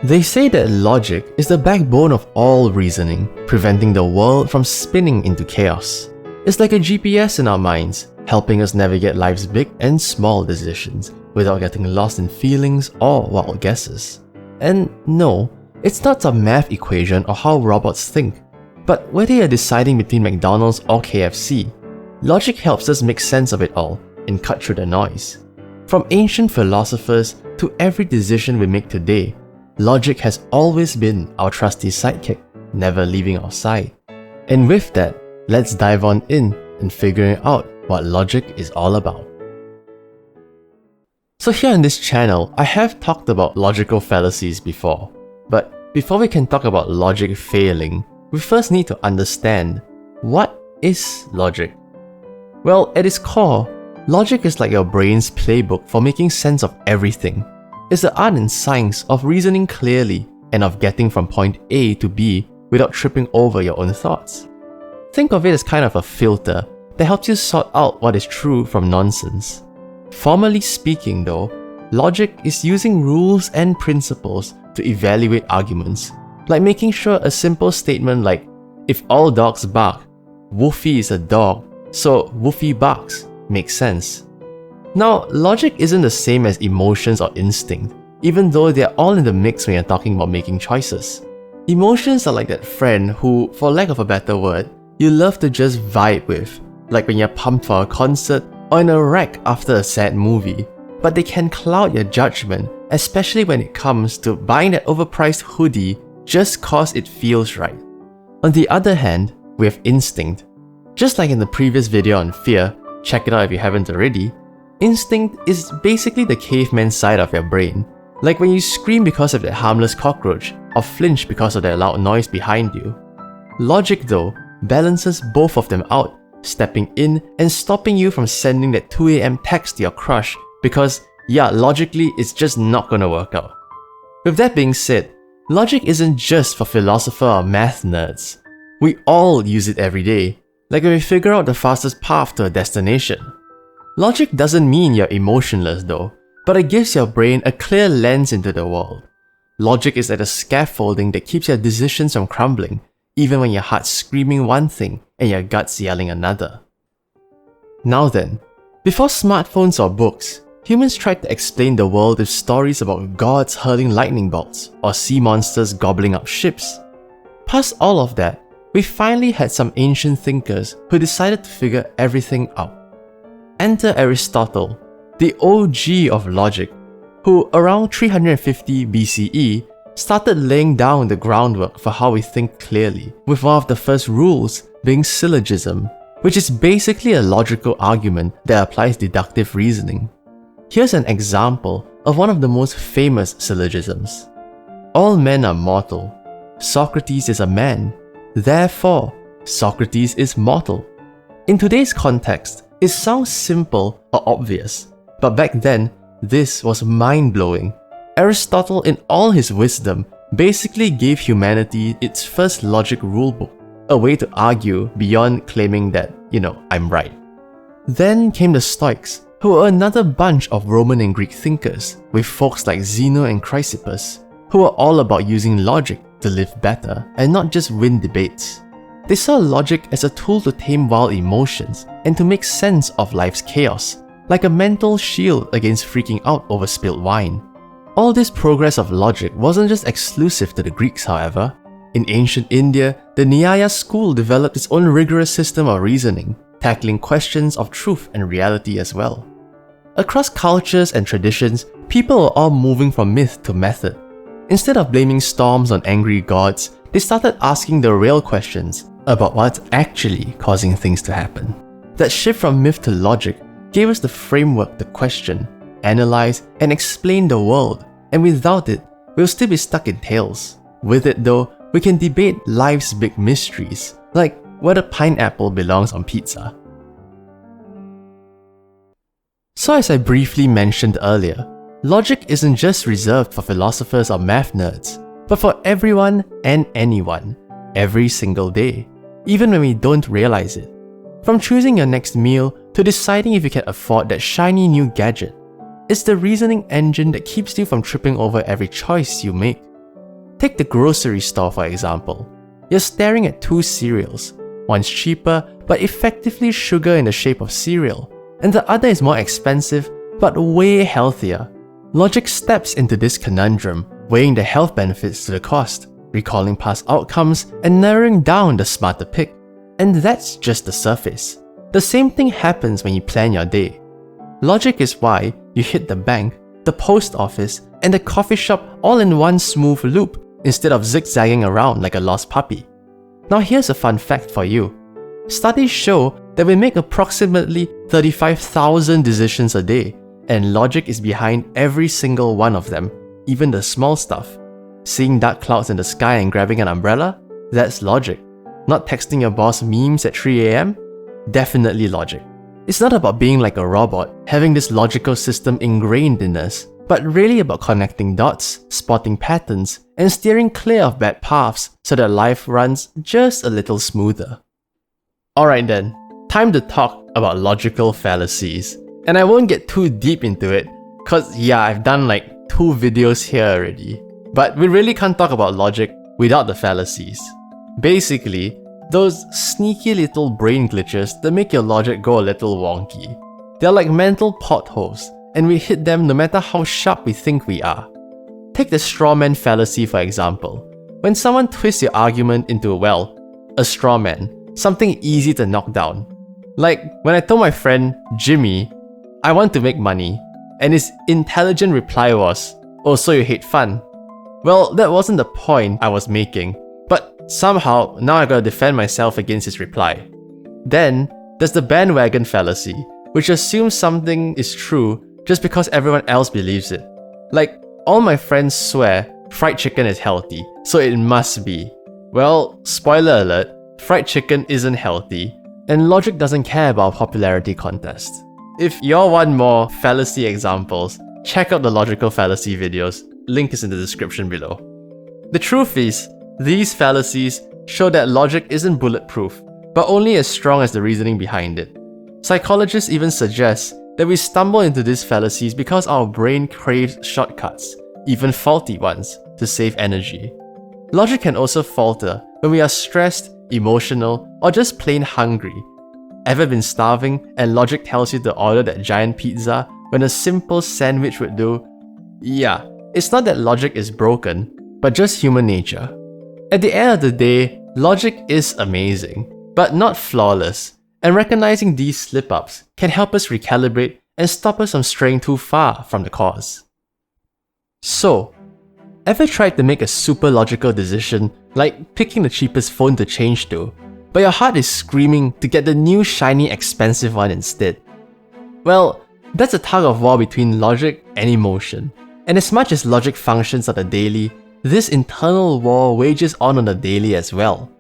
They say that logic is the backbone of all reasoning, preventing the world from spinning into chaos. It's like a GPS in our minds, helping us navigate life's big and small decisions without getting lost in feelings or wild guesses. And no, it's not a math equation or how robots think, but whether you're deciding between McDonald's or KFC, logic helps us make sense of it all and cut through the noise. From ancient philosophers to every decision we make today, logic has always been our trusty sidekick, never leaving our side. And with that, let's dive on in and figuring out what logic is all about. So here on this channel, I have talked about logical fallacies before, but before we can talk about logic failing, we first need to understand, what is logic? Well, at its core, logic is like your brain's playbook for making sense of everything. It's the art and science of reasoning clearly and of getting from point A to B without tripping over your own thoughts. Think of it as kind of a filter that helps you sort out what is true from nonsense. Formally speaking though, logic is using rules and principles to evaluate arguments, like making sure a simple statement like, if all dogs bark, Woofy is a dog, so Woofy barks, makes sense. Now, logic isn't the same as emotions or instinct, even though they're all in the mix when you're talking about making choices. Emotions are like that friend who, for lack of a better word, you love to just vibe with, like when you're pumped for a concert or in a wreck after a sad movie, but they can cloud your judgment, especially when it comes to buying that overpriced hoodie just cause it feels right. On the other hand, we have instinct. Just like in the previous video on fear, check it out if you haven't already, instinct is basically the caveman side of your brain. Like when you scream because of that harmless cockroach or flinch because of that loud noise behind you. Logic though balances both of them out, stepping in and stopping you from sending that 2 AM text to your crush because, yeah, logically it's just not gonna work out. With that being said, logic isn't just for philosopher or math nerds. We all use it every day, like when we figure out the fastest path to a destination. Logic doesn't mean you're emotionless though, but it gives your brain a clear lens into the world. Logic is like a scaffolding that keeps your decisions from crumbling, even when your heart's screaming one thing and your gut's yelling another. Now then, before smartphones or books, humans tried to explain the world with stories about gods hurling lightning bolts or sea monsters gobbling up ships. Past all of that, we finally had some ancient thinkers who decided to figure everything out. Enter Aristotle, the OG of logic, who around 350 BCE started laying down the groundwork for how we think clearly, with one of the first rules being syllogism, which is basically a logical argument that applies deductive reasoning. Here's an example of one of the most famous syllogisms. All men are mortal. Socrates is a man. Therefore, Socrates is mortal. In today's context, it sounds simple or obvious, but back then, this was mind-blowing. Aristotle, in all his wisdom, basically gave humanity its first logic rulebook, a way to argue beyond claiming that, I'm right. Then came the Stoics, who were another bunch of Roman and Greek thinkers, with folks like Zeno and Chrysippus, who were all about using logic to live better and not just win debates. They saw logic as a tool to tame wild emotions and to make sense of life's chaos, like a mental shield against freaking out over spilled wine. All this progress of logic wasn't just exclusive to the Greeks, however. In ancient India, the Nyaya school developed its own rigorous system of reasoning, tackling questions of truth and reality as well. Across cultures and traditions, people were all moving from myth to method. Instead of blaming storms on angry gods, they started asking the real questions about what's actually causing things to happen. That shift from myth to logic gave us the framework to question, analyze, and explain the world, and without it, we'll still be stuck in tales. With it though, we can debate life's big mysteries, like whether pineapple belongs on pizza. So as I briefly mentioned earlier, logic isn't just reserved for philosophers or math nerds, but for everyone and anyone, every single day, even when we don't realize it. From choosing your next meal to deciding if you can afford that shiny new gadget, it's the reasoning engine that keeps you from tripping over every choice you make. Take the grocery store for example. You're staring at two cereals. One's cheaper but effectively sugar in the shape of cereal, and the other is more expensive but way healthier. Logic steps into this conundrum, weighing the health benefits to the cost, recalling past outcomes, and narrowing down the smarter pick. And that's just the surface. The same thing happens when you plan your day. Logic is why you hit the bank, the post office, and the coffee shop all in one smooth loop instead of zigzagging around like a lost puppy. Now here's a fun fact for you. Studies show that we make approximately 35,000 decisions a day, and logic is behind every single one of them, even the small stuff. Seeing dark clouds in the sky and grabbing an umbrella? That's logic. Not texting your boss memes at 3 AM? Definitely logic. It's not about being like a robot, having this logical system ingrained in us, but really about connecting dots, spotting patterns, and steering clear of bad paths so that life runs just a little smoother. Alright then, time to talk about logical fallacies. And I won't get too deep into it, cause yeah, I've done like 2 videos here already. But we really can't talk about logic without the fallacies. Basically, those sneaky little brain glitches that make your logic go a little wonky. They're like mental potholes, and we hit them no matter how sharp we think we are. Take the straw man fallacy for example. When someone twists your argument into, well, a straw man, something easy to knock down. Like when I told my friend Jimmy, I want to make money, and his intelligent reply was, oh, so you hate fun? Well, that wasn't the point I was making, but somehow now I gotta defend myself against his reply. Then, there's the bandwagon fallacy, which assumes something is true just because everyone else believes it. Like, all my friends swear fried chicken is healthy, so it must be. Well, spoiler alert, fried chicken isn't healthy, and logic doesn't care about a popularity contest. If y'all want more fallacy examples, check out the logical fallacy videos, link is in the description below. The truth is, these fallacies show that logic isn't bulletproof, but only as strong as the reasoning behind it. Psychologists even suggest that we stumble into these fallacies because our brain craves shortcuts, even faulty ones, to save energy. Logic can also falter when we are stressed, emotional, or just plain hungry. Ever been starving and logic tells you to order that giant pizza when a simple sandwich would do? Yeah, it's not that logic is broken, but just human nature. At the end of the day, logic is amazing, but not flawless, and recognizing these slip-ups can help us recalibrate and stop us from straying too far from the cause. So, ever tried to make a super logical decision like picking the cheapest phone to change to, but your heart is screaming to get the new shiny expensive one instead? Well, that's a tug of war between logic and emotion. And as much as logic functions on the daily, this internal war wages on the daily as well.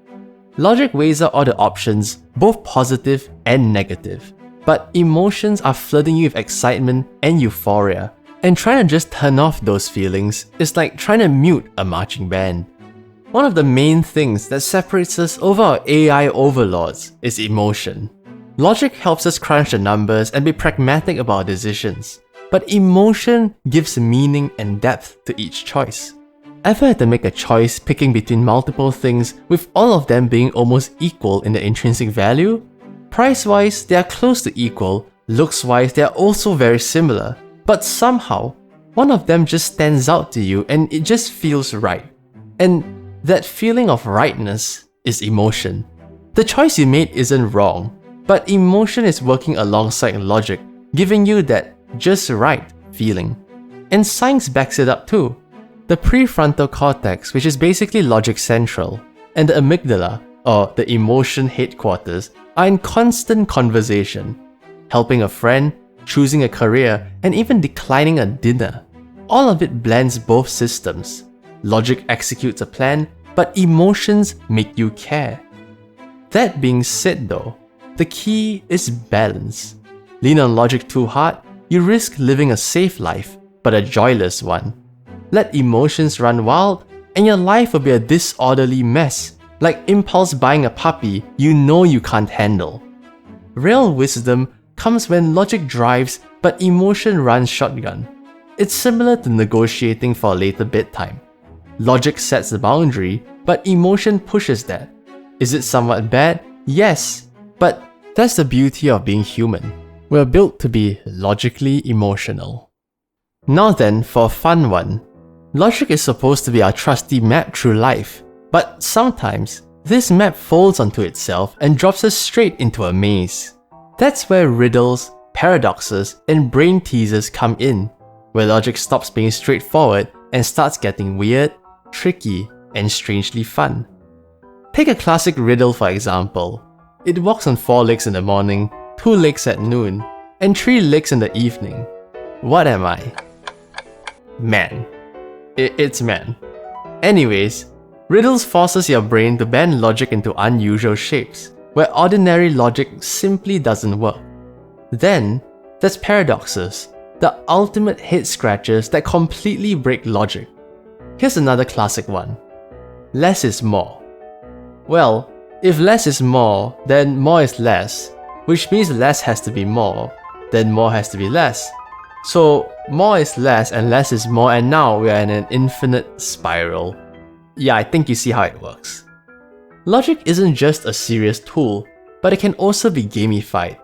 Logic weighs out all the options, both positive and negative. But emotions are flooding you with excitement and euphoria, and trying to just turn off those feelings is like trying to mute a marching band. One of the main things that separates us over our AI overlords is emotion. Logic helps us crunch the numbers and be pragmatic about our decisions, but emotion gives meaning and depth to each choice. Ever had to make a choice picking between multiple things with all of them being almost equal in their intrinsic value? Price-wise, they are close to equal, looks-wise, they are also very similar, but somehow, one of them just stands out to you and it just feels right. And that feeling of rightness is emotion. The choice you made isn't wrong, but emotion is working alongside logic, giving you that just right feeling. And science backs it up too. The prefrontal cortex, which is basically logic central, and the amygdala, or the emotion headquarters, are in constant conversation. Helping a friend, choosing a career, and even declining a dinner. All of it blends both systems. Logic executes a plan, but emotions make you care. That being said though, the key is balance. Lean on logic too hard, you risk living a safe life, but a joyless one. Let emotions run wild, and your life will be a disorderly mess, like impulse buying a puppy you know you can't handle. Real wisdom comes when logic drives, but emotion runs shotgun. It's similar to negotiating for a later bedtime. Logic sets the boundary, but emotion pushes that. Is it somewhat bad? Yes, but that's the beauty of being human. We're built to be logically emotional. Now then, for a fun one. Logic is supposed to be our trusty map through life, but sometimes this map folds onto itself and drops us straight into a maze. That's where riddles, paradoxes, and brain teasers come in, where logic stops being straightforward and starts getting weird, tricky, and strangely fun. Take a classic riddle for example. It walks on 4 legs in the morning, 2 legs at noon, and 3 legs in the evening. What am I? Man. It's man. Anyways, riddles forces your brain to bend logic into unusual shapes, where ordinary logic simply doesn't work. Then, there's paradoxes, the ultimate head scratchers that completely break logic. Here's another classic one. Less is more. Well, if less is more, then more is less, which means less has to be more, then more has to be less. So, more is less and less is more, and now we are in an infinite spiral. Yeah, I think you see how it works. Logic isn't just a serious tool, but it can also be gamified.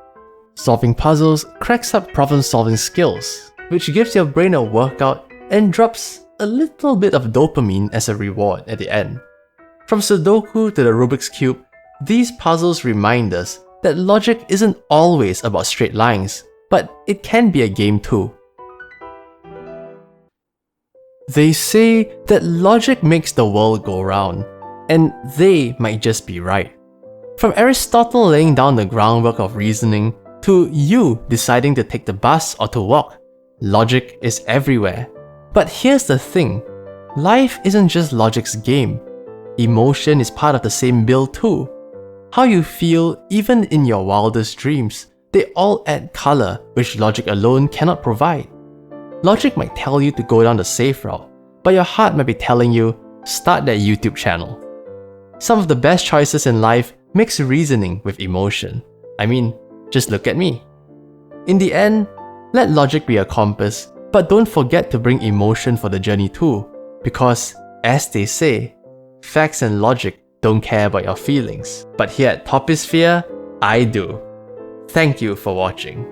Solving puzzles cracks up problem-solving skills, which gives your brain a workout and drops a little bit of dopamine as a reward at the end. From Sudoku to the Rubik's Cube, these puzzles remind us that logic isn't always about straight lines, but it can be a game too. They say that logic makes the world go round, and they might just be right. From Aristotle laying down the groundwork of reasoning, to you deciding to take the bus or to walk, logic is everywhere. But here's the thing, life isn't just logic's game. Emotion is part of the same bill too. How you feel, even in your wildest dreams, they all add color which logic alone cannot provide. Logic might tell you to go down the safe route, but your heart might be telling you, start that YouTube channel. Some of the best choices in life mix reasoning with emotion. I mean, just look at me. In the end, let logic be a compass, but don't forget to bring emotion for the journey too, because, as they say, facts and logic don't care about your feelings. But here at Topisphere, I do. Thank you for watching.